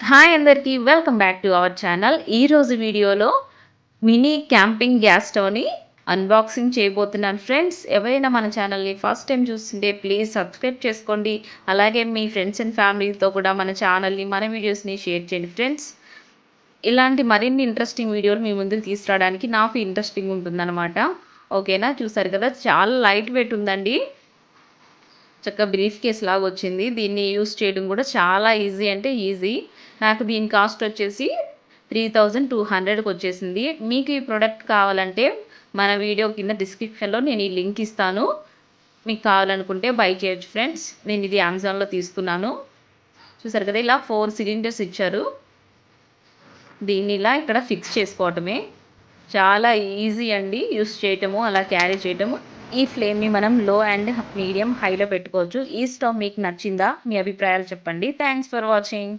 Hi అందరికీ welcome back to our channel. ఈరోజు వీడియోలో మినీ క్యాంపింగ్ గ్యాస్ స్టవ్ని అన్బాక్సింగ్ చేయబోతున్నాను ఫ్రెండ్స్. ఎవరైనా మన ఛానల్ని ఫస్ట్ టైం చూస్తుంటే ప్లీజ్ సబ్స్క్రైబ్ చేసుకోండి. అలాగే మీ ఫ్రెండ్స్ అండ్ ఫ్యామిలీతో కూడా మన ఛానల్ని మన వీడియోస్ని షేర్ చేయండి ఫ్రెండ్స్. ఇలాంటి మరిన్ని ఇంట్రెస్టింగ్ వీడియోలు మీ ముందుకు తీసుకురావడానికి నాకు ఇంట్రెస్టింగ్ ఉంటుందన్నమాట. ఓకేనా, చూసారు కదా చాలా లైట్ వెయిట్ ఉందండి. చక్కగా బ్రీఫ్ కేస్ లాగా వచ్చింది. దీన్ని యూస్ చేయడం కూడా చాలా ఈజీ అంటే ఈజీ. నాకు దీని కాస్ట్ వచ్చేసి 3200కి వచ్చేసింది. మీకు ఈ ప్రోడక్ట్ కావాలంటే మన వీడియో కింద డిస్క్రిప్షన్లో నేను ఈ లింక్ ఇస్తాను. మీకు కావాలనుకుంటే బై చేయొచ్చు ఫ్రెండ్స్. నేను ఇది అమెజాన్లో తీసుకున్నాను. చూసారు కదా, ఇలా 4 సిలిండర్స్ ఇచ్చారు. దీన్ని ఇలా ఇక్కడ ఫిక్స్ చేసుకోవటమే. చాలా ఈజీ అండి యూస్ చేయటము, అలా క్యారీ చేయటము. ఈ ఫ్లేమ్ని మనం లో అండ్ మీడియం హైలో పెట్టుకోవచ్చు. ఈ స్టవ్ మీకు నచ్చిందా? మీ అభిప్రాయాలు చెప్పండి. Thanks for watching.